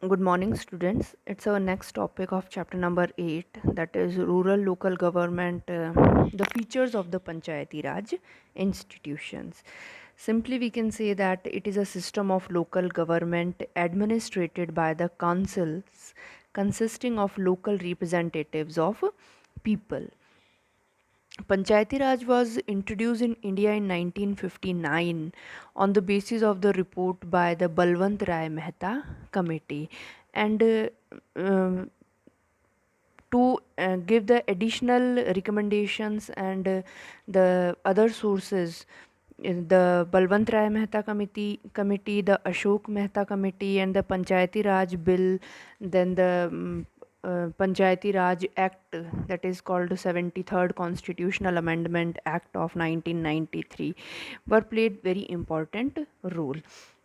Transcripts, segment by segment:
Good morning, students. It's our next topic of chapter number 8, that is rural local government, the features of the Panchayati Raj institutions. Simply, we can say that it is a system of local government administrated by the councils consisting of local representatives of people. Panchayati Raj was introduced in India in 1959 on the basis of the report by the Balwant Rai Mehta Committee, and um, to give the additional recommendations and the other sources, the Balwant Rai Mehta committee, the Ashok Mehta committee, and the Panchayati Raj bill, then the Panchayati Raj Act, that is called 73rd Constitutional Amendment Act of 1993, were played very important role.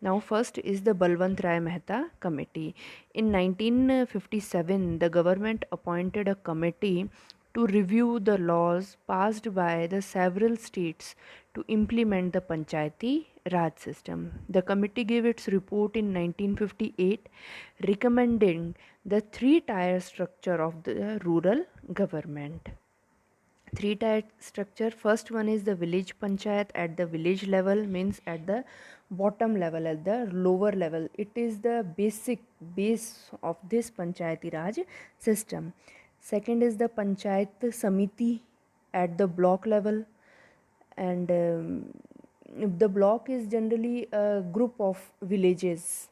Now, first is the Balwant Rai Mehta Committee. In 1957, the government appointed a committee to review the laws passed by the several states to implement the Panchayati Raj system. The committee gave its report in 1958, recommending the three-tier structure of the rural government. Three-tier structure: first one is the village panchayat at the village level, means at the bottom level, at the lower level. It is the basic base of this Panchayati Raj system. Second is the Panchayat Samiti at the block level, and the block is generally a group of villages,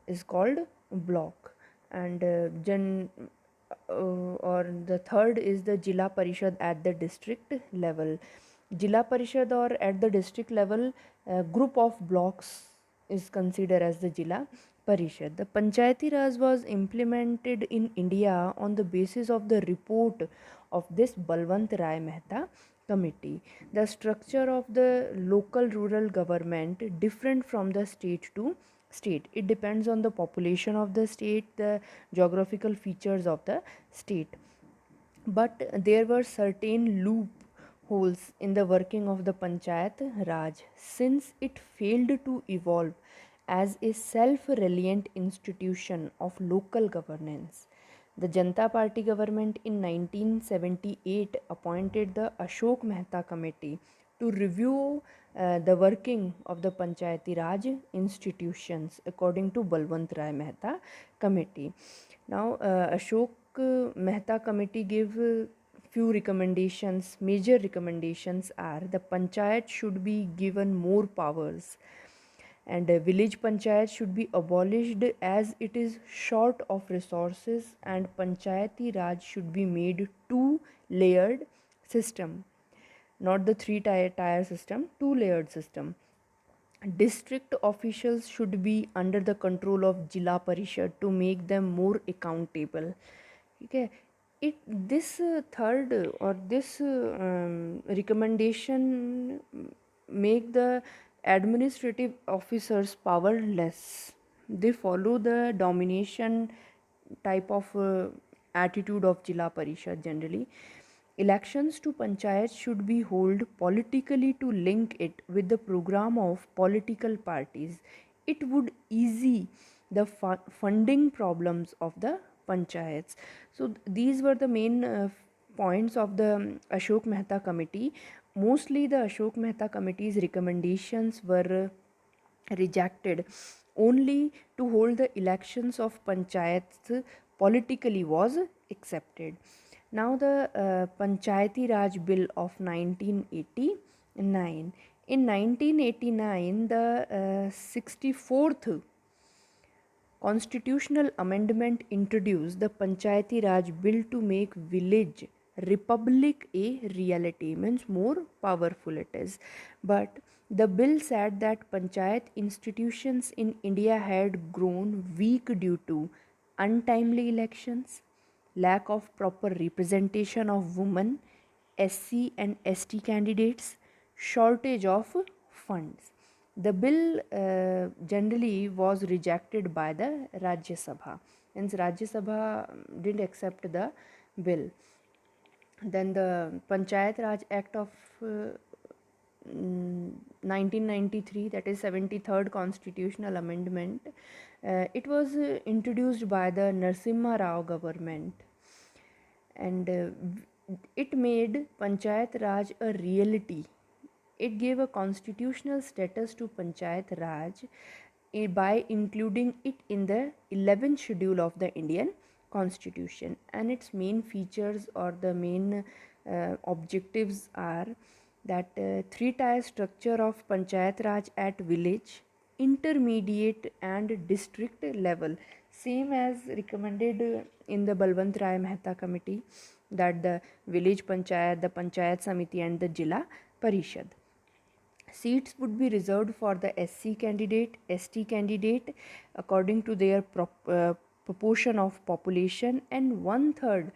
is called block. And or the third is the Jila Parishad at the district level. Jila Parishad, or at the district level, group of blocks is considered as the Jila Parishad. The Panchayati Raj was implemented in India on the basis of the report of this Balwant Rai Mehta committee. The structure of the local rural government different from the state to state. It depends on the population of the state, the geographical features of the state. But there were certain loopholes in the working of the Panchayat Raj, since it failed to evolve as a self-reliant institution of local governance. The Janata Party government in 1978 appointed the Ashok Mehta Committee to review the working of the Panchayati Raj institutions according to Balwant Rai Mehta Committee. Now, Ashok Mehta Committee gave few recommendations. Major recommendations are: the Panchayat should be given more powers, and village panchayat should be abolished as it is short of resources, and Panchayati Raj should be made two layered system, not the three tier system, two layered system. District officials should be under the control of Jila Parishad to make them more accountable. Okay, this third or this recommendation make the administrative officers powerless. They follow the domination type of attitude of Jila Parishad generally. Elections to panchayat should be held politically to link it with the program of political parties. It would easy the funding problems of the panchayats. So these were the main points of the Ashok Mehta committee. Mostly the Ashok Mehta committee's recommendations were rejected. Only to hold the elections of panchayats politically was accepted. Now the Panchayati Raj Bill of 1989. In 1989, the 64th constitutional amendment introduced the Panchayati Raj Bill to make village republic a reality, means more powerful it is. But the bill said that panchayat institutions in India had grown weak due to untimely elections, lack of proper representation of women, SC and ST candidates, shortage of funds. The bill generally was rejected by the Rajya Sabha. Hence, Rajya Sabha didn't accept the bill. Then the Panchayat Raj Act of 1993, that is 73rd constitutional amendment. It was introduced by the Narasimha Rao government, and it made Panchayat Raj a reality. It gave a constitutional status to Panchayat Raj by including it in the 11th schedule of the Indian Constitution. And its main features or the main objectives are that three-tier structure of Panchayat Raj at village, intermediate and district level, same as recommended in the Balwant Rai Mehta committee, that the village panchayat, the panchayat samiti and the Jila Parishad. Seats would be reserved for the SC candidate, ST candidate according to their proportion of population, and one third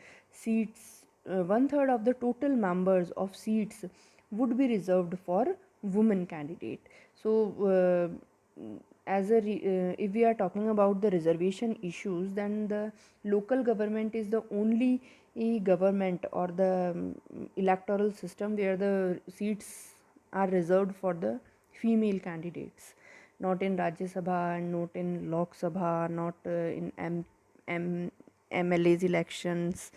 of the total members of seats would be reserved for women candidate. So, if we are talking about the reservation issues, then the local government is the only government or the electoral system where the seats are reserved for the female candidates, not in Rajya Sabha, not in Lok Sabha, not in MLA's elections.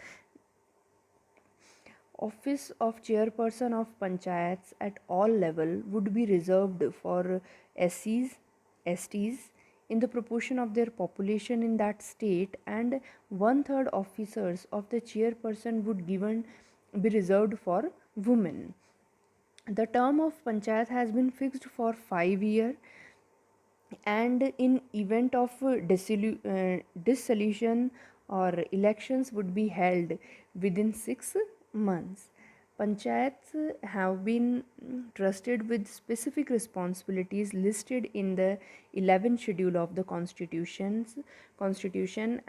Office of chairperson of panchayats at all level would be reserved for SCs, STs in the proportion of their population in that state, and one third officers of the chairperson would be reserved for women. The term of panchayat has been fixed for 5 years, and in event of dissolution or elections would be held within 6 months. Panchayats have been trusted with specific responsibilities listed in the 11th schedule of the constitution,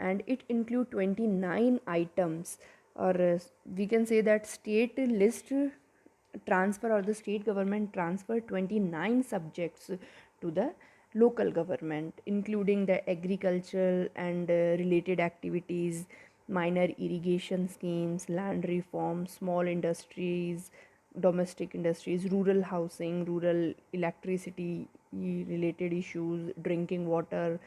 and it include 29 items, or we can say that state list transfer, or the state government transfer 29 subjects to the local government, including the agricultural and related activities, minor irrigation schemes, land reform, small industries, domestic industries, rural housing, rural electricity related issues, drinking water,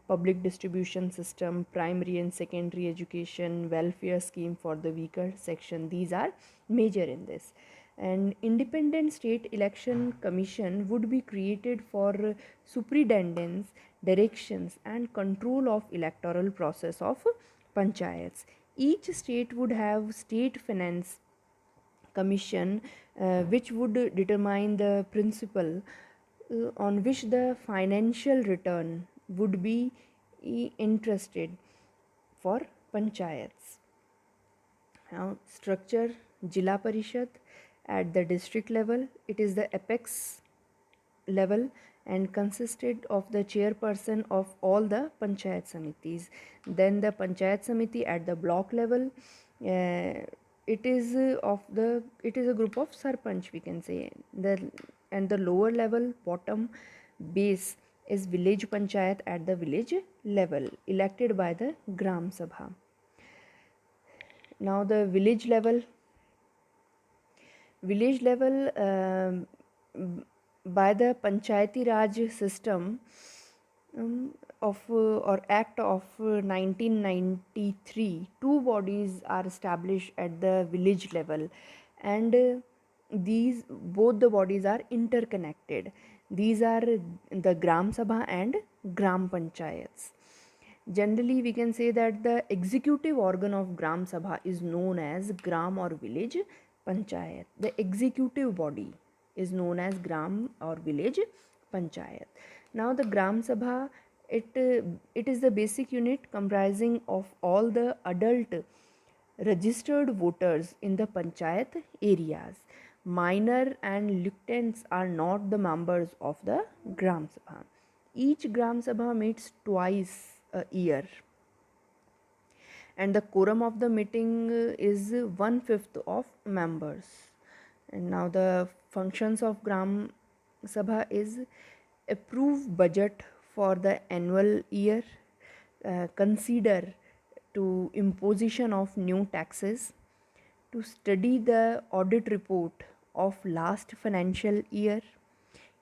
public distribution system, primary and secondary education, welfare scheme for the weaker section. These are major in this. An independent state election commission would be created for superintendence, directions and control of electoral process of panchayats. Each state would have state finance commission, which would determine the principle on which the financial return would be interested for panchayats. Now, structure Jila Parishad at the district level, it is the apex level and consisted of the chairperson of all the panchayat samitis. Then the panchayat samiti at the block level, it is a group of sarpanch, we can say. And the lower level, bottom base, is village panchayat at the village level, elected by the gram sabha. Now the village level, by the Panchayati Raj system of or Act of 1993, two bodies are established at the village level, and these both the bodies are interconnected. These are the Gram Sabha and Gram Panchayats. Generally, we can say that the executive organ of Gram Sabha is known as Gram or village panchayat. The executive body is known as Gram or village panchayat. Now, the Gram Sabha, it is the basic unit comprising of all the adult registered voters in the panchayat areas. Minor and lieutenants are not the members of the Gram Sabha. Each Gram Sabha meets twice a year, and the quorum of the meeting is 1/5 of members. And now the functions of Gram Sabha is approve budget for the annual year, consider to imposition of new taxes, to study the audit report of last financial year,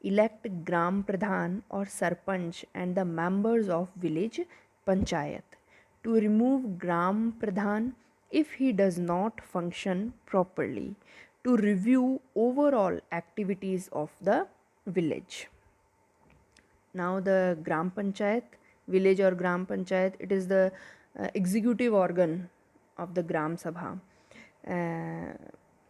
elect Gram Pradhan or Sarpanch and the members of village panchayat. To remove Gram Pradhan if he does not function properly. To review overall activities of the village. Now the Gram Panchayat, village or Gram Panchayat, it is the executive organ of the Gram Sabha. Uh,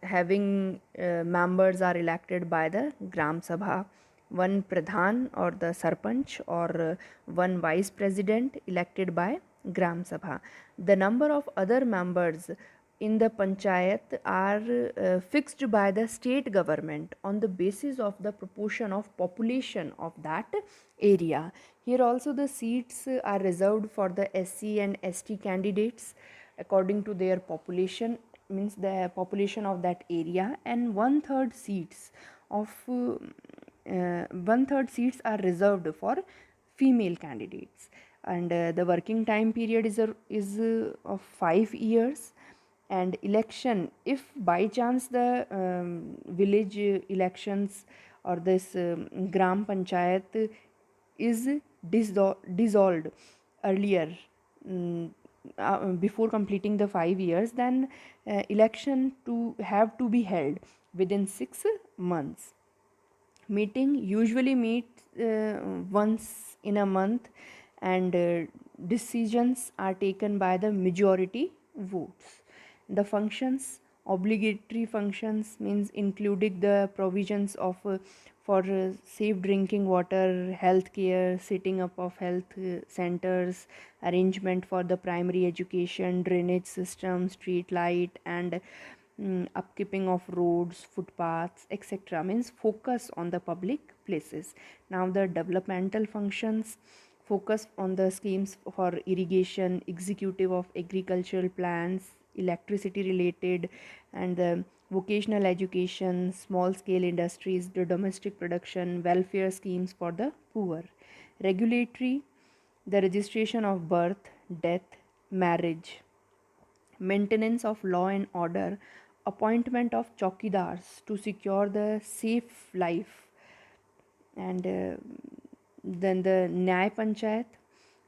Having members are elected by the Gram Sabha, one Pradhan or the Sarpanch or one vice president elected by Gram Sabha. The number of other members in the panchayat are fixed by the state government on the basis of the proportion of population of that area. Here also the seats are reserved for the SC and ST candidates according to their population, means the population of that area, and one third seats are reserved for female candidates, and the working time period is of 5 years. And election, if by chance the village elections or this gram panchayat is dissolved earlier, mm, before completing the 5 years, then election to have to be held within 6 months. Meeting usually meets once in a month, and decisions are taken by the majority votes. The functions, obligatory functions, means including the provisions of for safe drinking water, health care, setting up of health centers, arrangement for the primary education, drainage system, street light, and upkeeping of roads, footpaths, etc. means focus on the public places. Now the developmental functions focus on the schemes for irrigation, executive of agricultural plans, electricity related, and the vocational education, small scale industries, the domestic production, welfare schemes for the poor. Regulatory, the registration of birth, death, marriage, maintenance of law and order, appointment of chowkidars to secure the safe life, and then the Nyay Panchayat.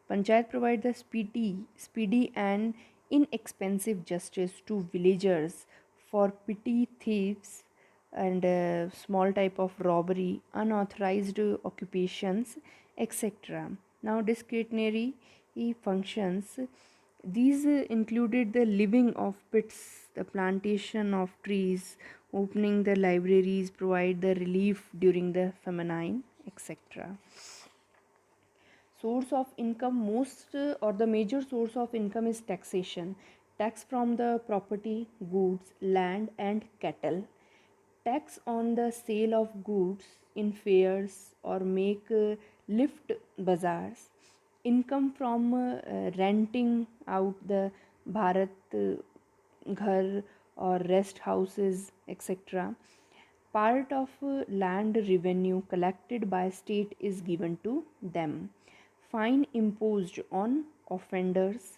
Panchayat provide the speedy and inexpensive justice to villagers for petty thieves and small type of robbery, unauthorized occupations, etc. Now discretionary functions, these included the living of pits, the plantation of trees, opening the libraries, provide the relief during the famine, etc. Source of income, most or the major source of income is taxation. Tax from the property, goods, land, and cattle. Tax on the sale of goods in fairs or make lift bazaars. Income from renting out the Bharat Ghar or rest houses, etc. Part of land revenue collected by state is given to them. Fine imposed on offenders.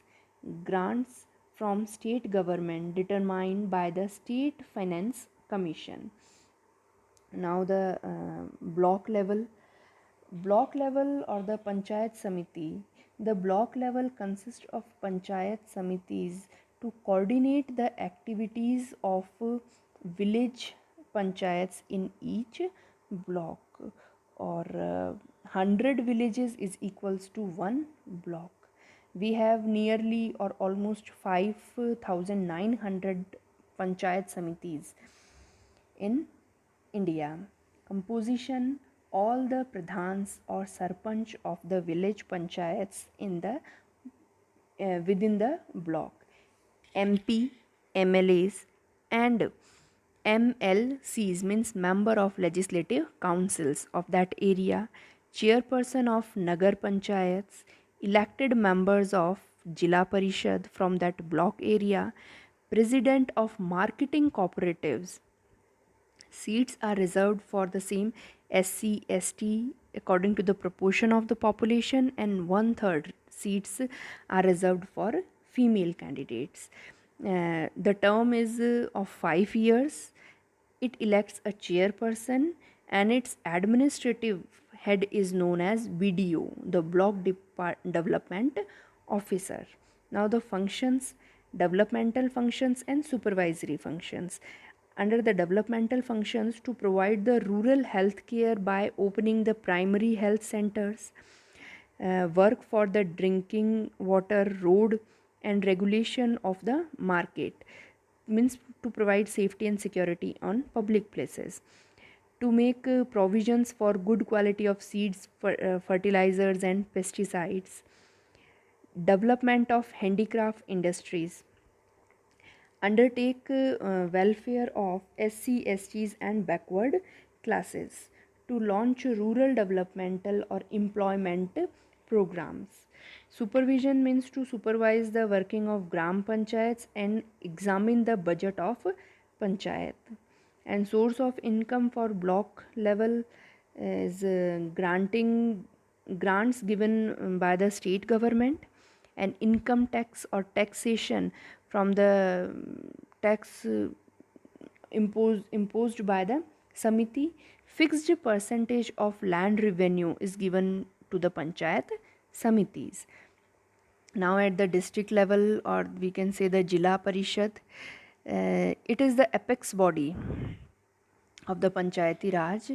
Grants from state government determined by the State Finance Commission. Now the block level or the panchayat samiti. The block level consists of panchayat samitis to coordinate the activities of village panchayats in each block, or 100 villages is equals to one block. We have nearly or almost 5,900 panchayat samitis in India. Composition, all the pradhans or sarpanch of the village panchayats in the within the block. MP, MLAs, and MLCs means member of legislative councils of that area, chairperson of Nagar Panchayats, elected members of Jila Parishad from that block area, president of marketing cooperatives. Seats are reserved for the same SC, ST according to the proportion of the population, and one third seats are reserved for female candidates. The term is of 5 years, It elects a chairperson, and its administrative head is known as BDO, the Development Officer. Now, the functions, developmental functions and supervisory functions. Under the developmental functions, to provide the rural health care by opening the primary health centers, work for the drinking water, road, and regulation of the market, means to provide safety and security on public places, to make provisions for good quality of seeds, fertilizers and pesticides, development of handicraft industries, undertake welfare of SC, STs and backward classes, to launch rural developmental or employment programs. Supervision means to supervise the working of gram panchayats and examine the budget of panchayat. And source of income for block level is granting grants given by the state government, and income tax or taxation from the tax imposed by the Samiti. Fixed percentage of land revenue is given to the Panchayat Samitis. Now, at the district level, or we can say the Jila Parishad, it is the apex body of the Panchayati Raj,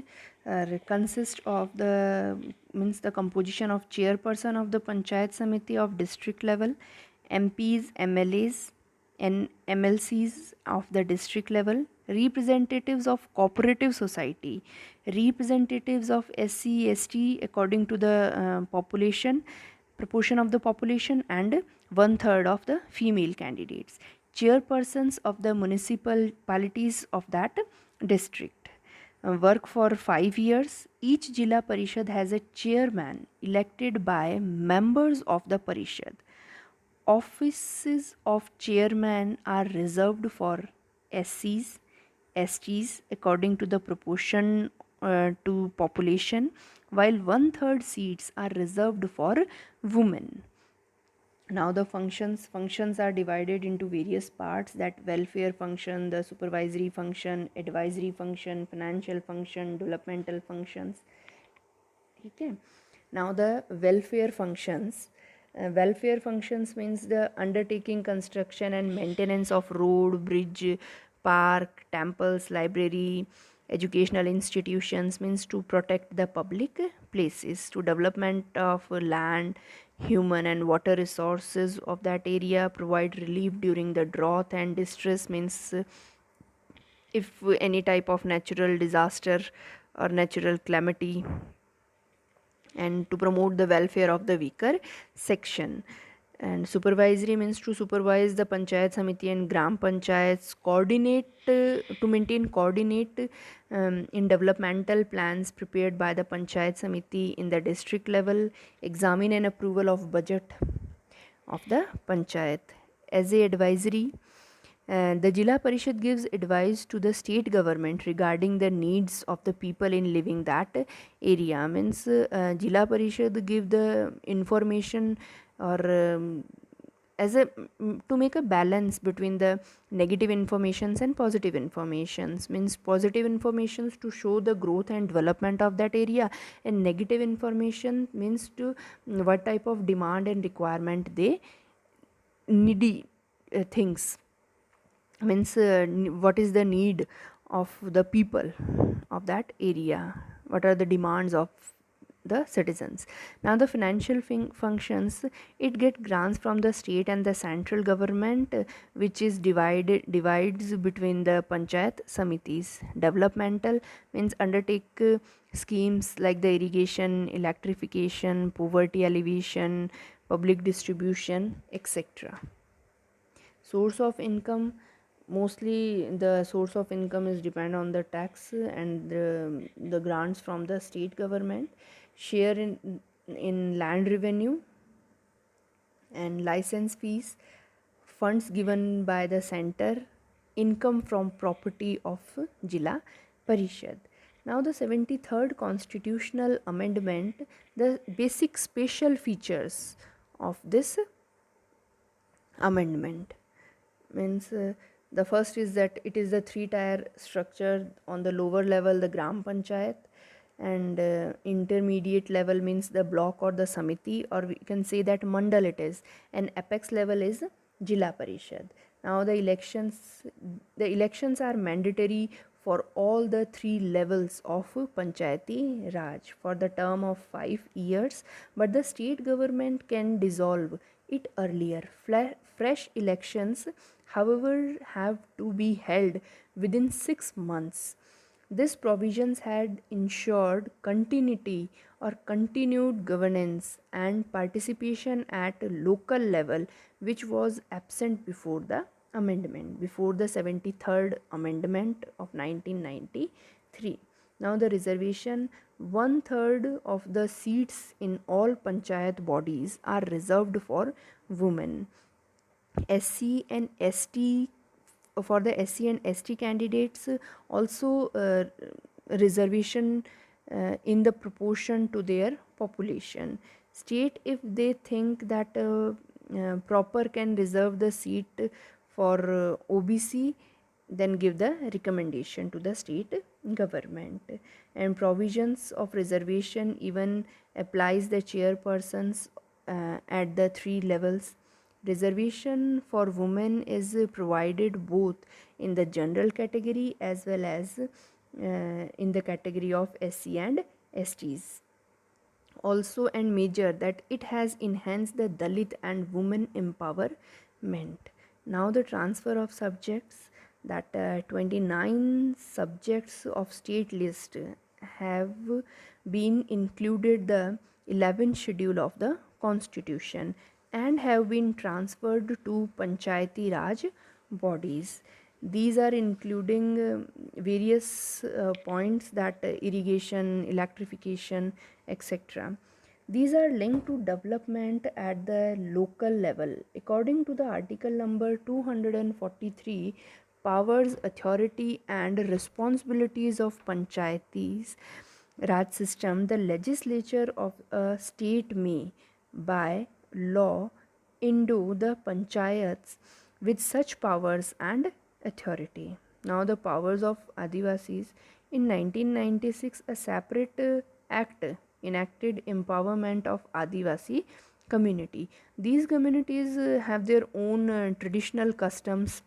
consists of the, means the composition of chairperson of the Panchayat Samiti of district level, MPs, MLAs, and MLCs of the district level, representatives of cooperative society, representatives of SC, ST according to the population, proportion of the population, and one third of the female candidates, chairpersons of the municipalities of that district. Work for 5 years. Each Jila Parishad has a chairman elected by members of the Parishad. Offices of chairman are reserved for SCs, STs according to the proportion to population, while one third seats are reserved for women. Now, the functions are divided into various parts, that welfare function, the supervisory function, advisory function, financial function, developmental functions. Okay. Now, the welfare functions means the undertaking construction and maintenance of road, bridge, park, temples, library, educational institutions, means to protect the public places, to development of land, human and water resources of that area, provide relief during the drought and distress, means if any type of natural disaster or natural calamity, and to promote the welfare of the weaker section. And supervisory means to supervise the panchayat samiti and gram panchayats, coordinate to maintain coordinate in developmental plans prepared by the panchayat samiti in the district level, examine and approval of budget of the panchayat. As a advisory, the Jila Parishad gives advice to the state government regarding the needs of the people in living that area. Means Jila Parishad give the information, or as a to make a balance between the negative informations and positive informations. Means positive informations to show the growth and development of that area, and negative information means to what type of demand and requirement they needy things, means what is the need of the people of that area, what are the demands of the citizens. Now, the financial functions, it get grants from the state and the central government, which is divides between the panchayat samitis. Developmental means undertake schemes like the irrigation, electrification, poverty alleviation, public distribution, etc. Source of income, mostly the source of income is depend on the tax and the grants from the state government, share in land revenue and license fees, funds given by the center, income from property of Jila Parishad. Now, the 73rd constitutional amendment, the basic special features of this amendment, means The first is that it is the three-tier structure. On the lower level, the Gram Panchayat, and intermediate level means the block or the Samiti, or we can say that Mandal it is, and apex level is Jila Parishad. Now the elections are mandatory for all the three levels of Panchayati Raj for the term of 5 years, but the state government can dissolve it earlier. Fresh elections, however, have to be held within 6 months. This provisions had ensured continuity or continued governance and participation at a local level, which was absent before the 73rd Amendment of 1993. Now, the reservation, one third of the seats in all panchayat bodies are reserved for women. SC and ST, for the SC and ST candidates, also reservation in the proportion to their population. State, if they think that proper, can reserve the seat for OBC, then give the recommendation to the state government. And provisions of reservation even applies the chairpersons at the three levels. Reservation for women is provided both in the general category as well as in the category of SC and STs. Also, and major, that it has enhanced the Dalit and women empowerment. Now, the transfer of subjects, that 29 subjects of state list have been included the 11th schedule of the constitution and have been transferred to Panchayati Raj bodies. These are including various points, that irrigation, electrification, etc. These are linked to development at the local level. According to the article number 243, powers, authority, and responsibilities of panchayatis Raj system, the legislature of a state may, by law, endue the panchayats with such powers and authority. Now, the powers of Adivasis. In 1996, a separate act enacted empowerment of Adivasi community. These communities have their own traditional customs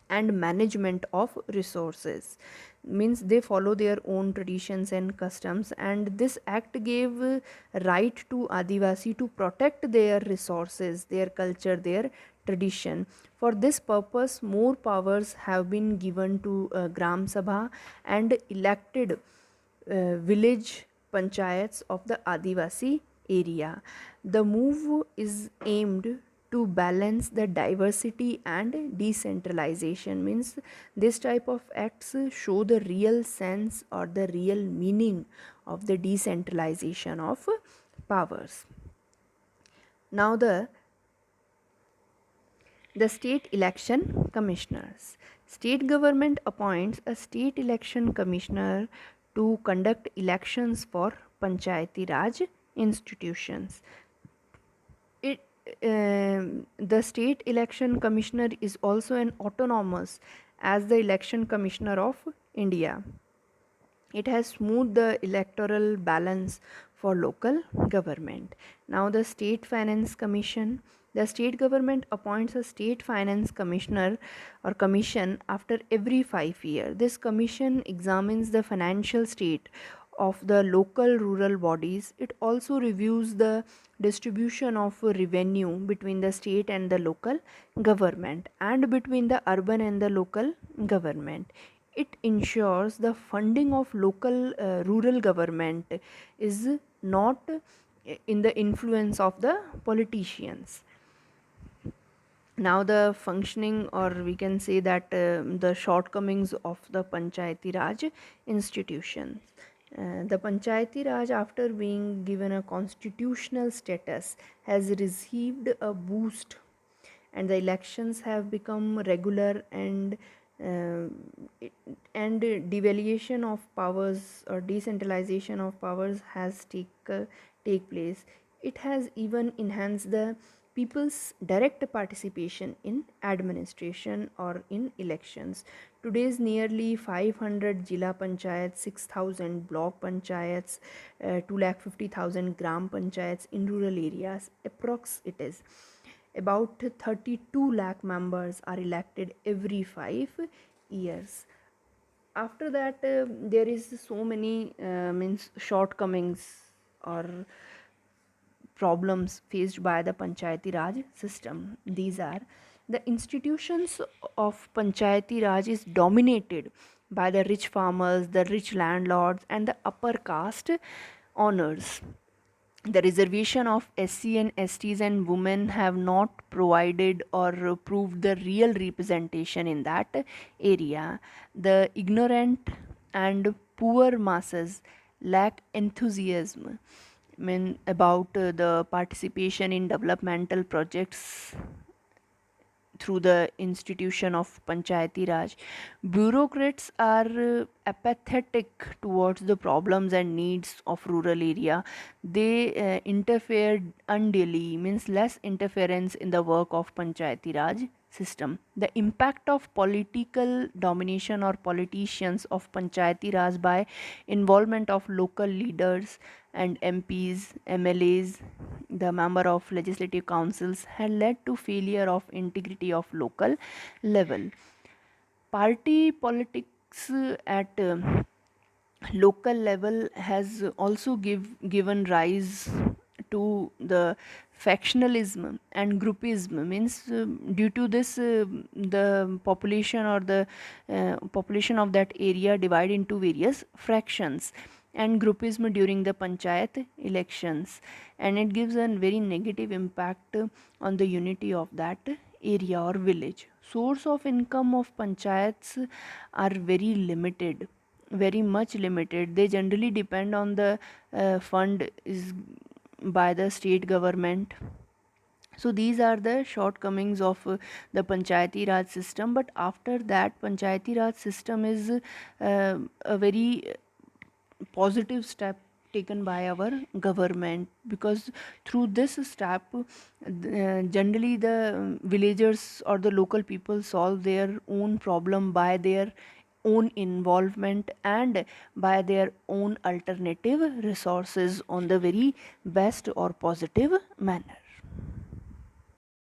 and management of resources, means they follow their own traditions and customs, and this act gave right to Adivasi to protect their resources, their culture, their tradition. For this purpose, more powers have been given to Gram Sabha and elected village panchayats of the Adivasi area. The move is aimed to balance the diversity and decentralization, means this type of acts show the real sense or the real meaning of the decentralization of powers. Now, the state election commissioners. State government appoints a state election commissioner to conduct elections for Panchayati Raj institutions. It The state election commissioner is also an autonomous as the election commissioner of India. It has smoothed the electoral balance for local government. Now, the State Finance Commission. The state government appoints a state finance commissioner or commission after every 5 years. This commission examines the financial state of the local rural bodies. It also reviews the distribution of revenue between the state and the local government and between the urban and the local government. It ensures the funding of local rural government is not in the influence of the politicians. Now, the functioning, or we can say that the shortcomings of the Panchayati Raj institutions. The Panchayati Raj, after being given a constitutional status, has received a boost, and the elections have become regular, uh, and devaluation of powers or decentralization of powers has take place. It has even enhanced the people's direct participation in administration or in elections. Today's nearly 500 Jila Panchayats, 6,000 block panchayats, 250,000 gram panchayats in rural areas, approx it is. About 32 lakh members are elected every 5 years. After that, there is so many means shortcomings or problems faced by the Panchayati Raj system. These are the institutions of Panchayati Raj is dominated by the rich farmers, the rich landlords, and the upper caste owners. The reservation of SC and STs and women have not provided or proved the real representation in that area. The ignorant and poor masses lack enthusiasm about the participation in developmental projects through the institution of Panchayati Raj. Bureaucrats are apathetic towards the problems and needs of rural area. They interfere unduly, means less interference in the work of Panchayati Raj system. The impact of political domination or politicians of Panchayati Raj by involvement of local leaders and MPs, MLAs, the member of legislative councils had led to failure of integrity of local level. Party politics at local level has also given rise to the factionalism and groupism, means due to this the population or the population of that area divide into various fractions and groupism during the panchayat elections, and it gives a very negative impact on the unity of that area or village. Source of income of panchayats are very limited, very much limited. They generally depend on the fund is by the state government. So these are the shortcomings of the Panchayati Raj system. But after that, Panchayati Raj system is a very positive step taken by our government, because through this step generally the villagers or the local people solve their own problem by their own involvement and by their own alternative resources on the very best or positive manner.